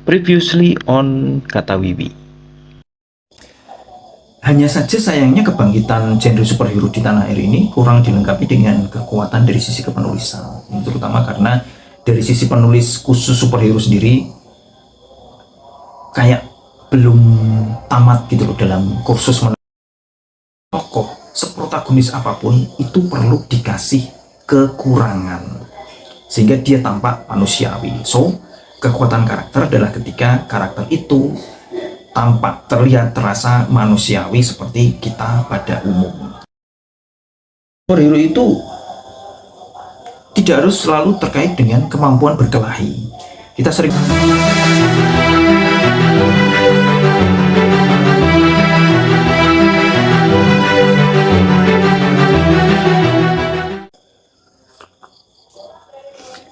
Previously on Kata Wiwi. Hanya saja sayangnya kebangkitan genre superhero di tanah air ini kurang dilengkapi dengan kekuatan dari sisi kepenulisan, terutama karena dari sisi penulis khusus superhero sendiri kayak belum tamat gitu loh dalam kursus tokoh seprotagonis apapun itu perlu dikasih kekurangan sehingga dia tampak manusiawi. So, kekuatan karakter adalah ketika karakter itu tampak, terlihat, terasa manusiawi seperti kita pada umum. Superhero itu tidak harus selalu terkait dengan kemampuan berkelahi. Kita sering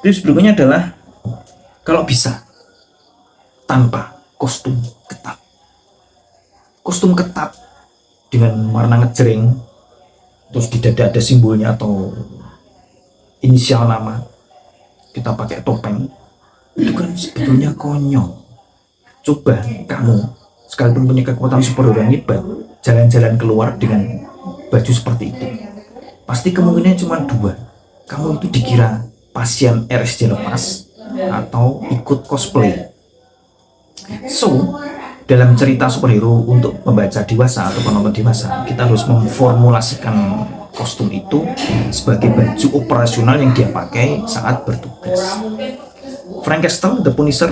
Terus berikutnya adalah kalau bisa tanpa kostum ketat. Kostum ketat dengan warna ngejreng, terus di dada ada simbolnya atau inisial nama, kita pakai topeng, itu kan sebetulnya konyol. Coba kamu sekalipun punya kekuatan superhero yang hebat, jalan-jalan keluar dengan baju seperti itu, pasti kemungkinannya cuma dua. Kamu itu dikira pasien RSJ lepas atau ikut cosplay. So, dalam cerita superhero untuk pembaca dewasa atau penonton dewasa, kita harus memformulasikan kostum itu sebagai baju operasional yang dia pakai saat bertugas. Frank Castle, The Punisher,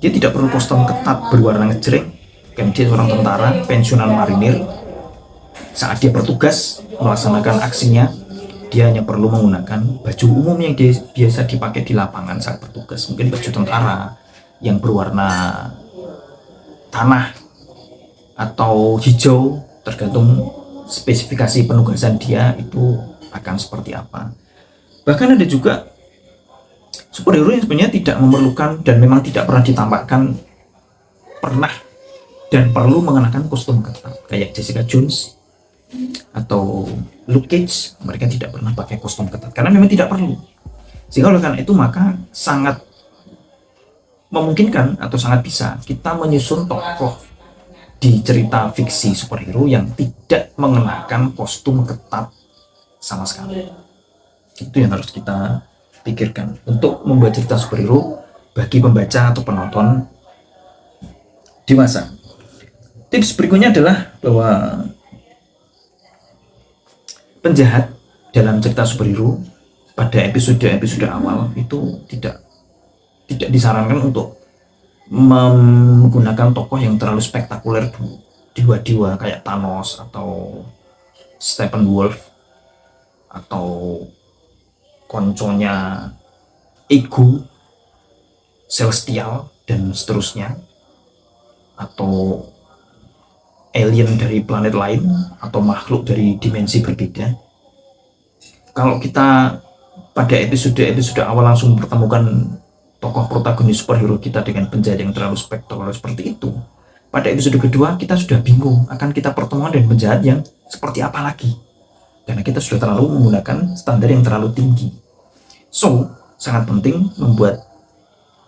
dia tidak perlu kostum ketat berwarna ngejreng, karena dia seorang tentara pensiunan marinir. Saat dia bertugas melaksanakan aksinya, dia hanya perlu menggunakan baju umum yang biasa dipakai di lapangan saat bertugas, mungkin baju tentara yang berwarna tanah atau hijau, tergantung spesifikasi penugasan dia itu akan seperti apa. Bahkan ada juga superhero yang sebenarnya tidak memerlukan dan memang tidak pernah ditampakkan pernah dan perlu mengenakan kostum ketat, kayak Jessica Jones atau Luke Cage. Mereka tidak pernah pakai kostum ketat karena memang tidak perlu. Sehingga oleh karena itu maka sangat memungkinkan atau sangat bisa kita menyusun tokoh di cerita fiksi superhero yang tidak mengenakan kostum ketat sama sekali. Itu yang harus kita pikirkan untuk membuat cerita superhero bagi pembaca atau penonton dewasa. Tips berikutnya adalah bahwa penjahat dalam cerita superhero pada episode awal itu tidak disarankan untuk menggunakan tokoh yang terlalu spektakuler diwa-diwa kayak Thanos atau Steppenwolf atau konconya Ego, Celestial dan seterusnya, atau alien dari planet lain atau makhluk dari dimensi berbeda. Kalau kita pada episode awal langsung mempertemukan tokoh protagonis superhero kita dengan penjahat yang terlalu spektakuler seperti itu, pada episode kedua kita sudah bingung akan kita pertemuan dengan penjahat yang seperti apa lagi, karena kita sudah terlalu menggunakan standar yang terlalu tinggi. So, sangat penting membuat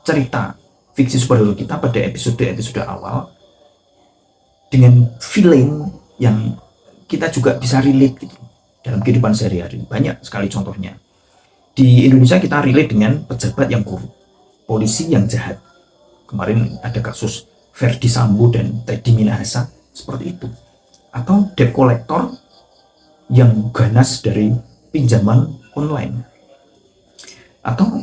cerita fiksi superhero kita pada episode awal dengan feeling yang kita juga bisa relate gitu dalam kehidupan sehari-hari. Banyak sekali contohnya. Di Indonesia kita relate dengan pejabat yang korup, polisi yang jahat. Kemarin ada kasus Verdi Sambo dan Teddy Minahasa seperti itu. Atau debt collector yang ganas dari pinjaman online. Atau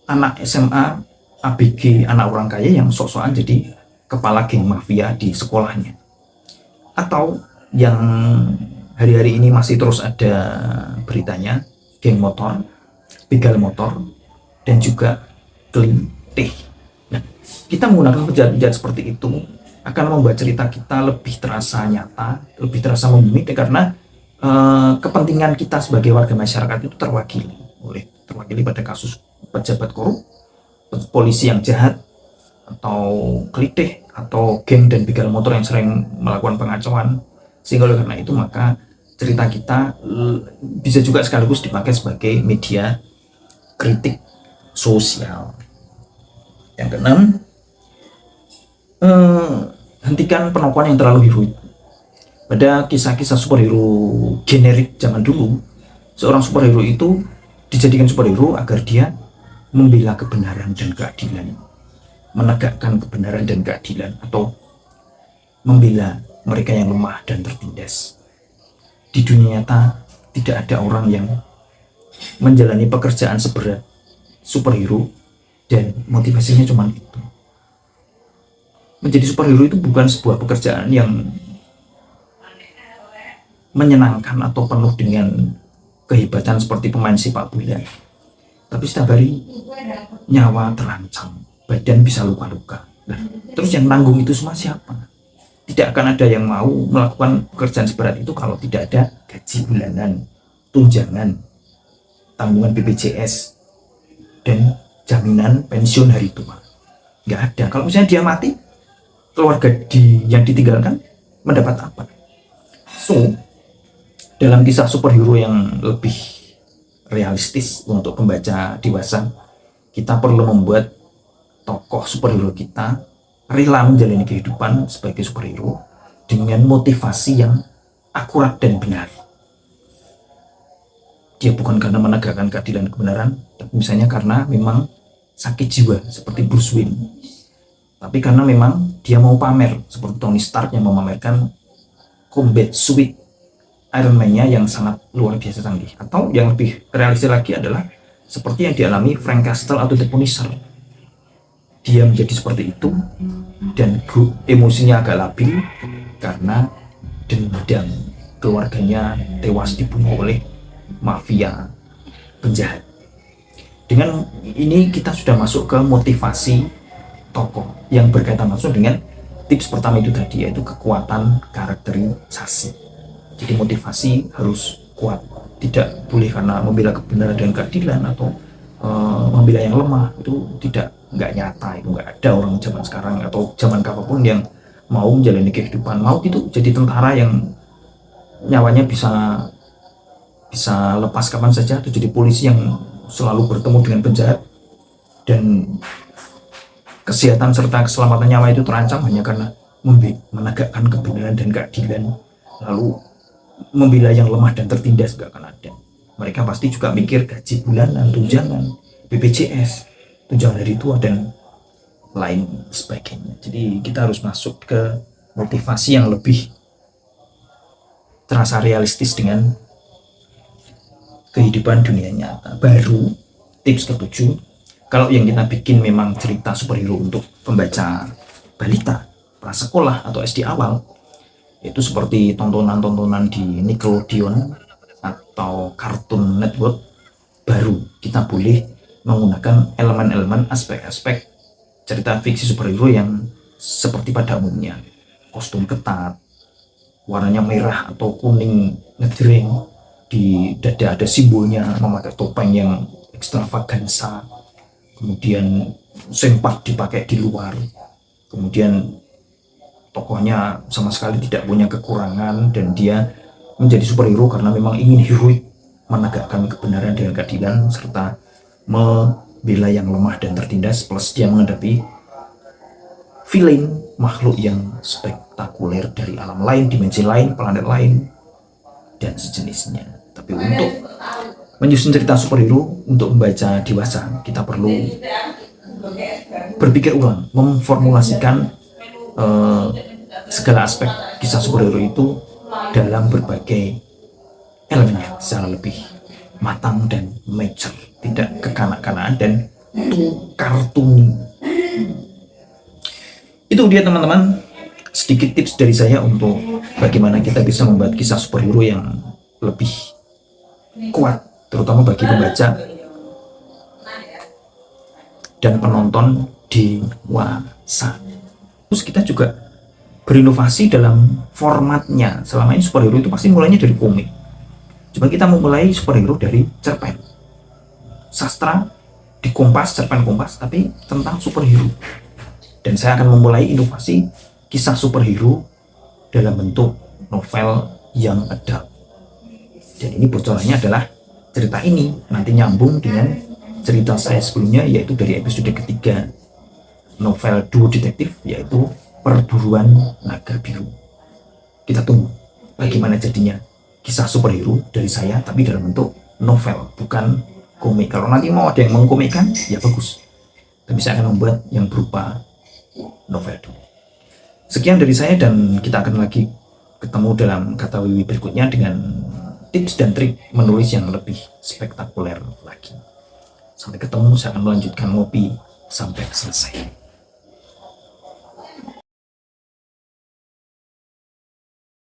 anak SMA ABG, anak orang kaya yang sok-sokan jadi kepala geng mafia di sekolahnya. Atau yang hari-hari ini masih terus ada beritanya, geng motor, begal motor, dan juga kelitih. Nah, kita menggunakan penjahat-penjahat seperti itu akan membuat cerita kita lebih terasa nyata, lebih terasa membumi, karena kepentingan kita sebagai warga masyarakat itu terwakili pada kasus pejabat korup, polisi yang jahat, atau kelitih, atau geng dan begal motor yang sering melakukan pengacauan. Sehingga oleh karena itu maka cerita kita bisa juga sekaligus dipakai sebagai media kritik sosial. Yang keenam, hentikan penokohan yang terlalu heroik. Pada kisah-kisah superhero generik zaman dulu, seorang superhero itu dijadikan superhero agar dia membela kebenaran dan keadilan, menegakkan kebenaran dan keadilan, atau membela mereka yang lemah dan tertindas. Di dunia nyata tidak ada orang yang menjalani pekerjaan seberat superhero dan motivasinya cuma itu. Menjadi superhero itu bukan sebuah pekerjaan yang menyenangkan atau penuh dengan kehebatan seperti pemain sepak bola. Tapi setiap hari nyawa terancam, badan bisa luka-luka. Nah, terus yang nanggung itu semua siapa? Tidak akan ada yang mau melakukan pekerjaan seberat itu kalau tidak ada gaji bulanan, tunjangan, tanggungan BPJS, dan jaminan pensiun hari tua. Nggak ada. Kalau misalnya dia mati, keluarga yang ditinggalkan mendapat apa? So, dalam kisah superhero yang lebih realistis untuk pembaca dewasa, kita perlu membuat tokoh superhero kita rela menjalani kehidupan sebagai superhero dengan motivasi yang akurat dan benar. Dia bukan karena menegakkan keadilan dan kebenaran, tapi misalnya karena memang sakit jiwa seperti Bruce Wayne. Tapi karena memang dia mau pamer seperti Tony Stark yang memamerkan combat suit Iron Man-nya yang sangat luar biasa canggih. Atau yang lebih realistis lagi adalah seperti yang dialami Frank Castle atau The Punisher. Dia menjadi seperti itu dan emosinya agak labil karena dendam keluarganya tewas dibunuh oleh mafia penjahat. Dengan ini kita sudah masuk ke motivasi tokoh yang berkaitan langsung dengan tips pertama itu tadi, yaitu kekuatan karakterisasi. Jadi motivasi harus kuat, tidak boleh karena membela kebenaran dan keadilan atau membela yang lemah, itu nggak nyata, itu nggak ada orang zaman sekarang atau zaman kapanpun yang mau menjalani kehidupan, mau itu jadi tentara yang nyawanya bisa lepas kapan saja, atau jadi polisi yang selalu bertemu dengan penjahat dan kesehatan serta keselamatan nyawa itu terancam hanya karena menegakkan kebenaran dan keadilan, lalu membela yang lemah dan tertindas. Nggak akan ada. Mereka pasti juga mikir gaji bulanan, tunjangan, BPJS, tunjangan hari tua, dan lain sebagainya. Jadi kita harus masuk ke motivasi yang lebih terasa realistis dengan kehidupan dunia nyata. Baru tips ketujuh, kalau yang kita bikin memang cerita superhero untuk pembaca balita, prasekolah atau SD awal, itu seperti tontonan-tontonan di Nickelodeon atau Cartoon Network, baru kita boleh menggunakan elemen-elemen aspek-aspek cerita fiksi superhero yang seperti pada umumnya. Kostum ketat, warnanya merah atau kuning ngejreng, di dada ada simbolnya, memakai topeng yang ekstravaganza, kemudian sempak dipakai di luar, kemudian tokohnya sama sekali tidak punya kekurangan dan dia menjadi superhero karena memang ingin heroik menegakkan kebenaran dan keadilan serta membela yang lemah dan tertindas, plus dia menghadapi villain, makhluk yang spektakuler dari alam lain, dimensi lain, planet lain, dan sejenisnya. Tapi untuk menyusun cerita superhero untuk membaca dewasa, kita perlu berpikir ulang, memformulasikan segala aspek kisah superhero itu dalam berbagai elemennya secara lebih matang dan mature, tidak kekanak-kanakan dan kartuni. Itu dia teman-teman, sedikit tips dari saya untuk bagaimana kita bisa membuat kisah superhero yang lebih kuat, terutama bagi pembaca dan penonton dewasa. Terus kita juga berinovasi dalam formatnya. Selama ini superhero itu pasti mulainya dari komik. Coba kita memulai superhero dari cerpen sastra di Kompas, cerpen Kompas, tapi tentang superhero. Dan saya akan memulai inovasi kisah superhero dalam bentuk novel yang adult. Dan ini bocorannya adalah cerita ini nanti nyambung dengan cerita saya sebelumnya, yaitu dari episode ketiga novel duo detektif, yaitu Perburuan Naga Biru. Kita tunggu bagaimana jadinya kisah superhero dari saya, tapi dalam bentuk novel, bukan komik. Kalau nanti mau ada yang mengkomikkan, ya bagus. Tapi saya akan membuat yang berupa novel dulu. Sekian dari saya, dan kita akan lagi ketemu dalam Kata Wiwi berikutnya dengan tips dan trik menulis yang lebih spektakuler lagi. Sampai ketemu, saya akan melanjutkan ngopi sampai selesai.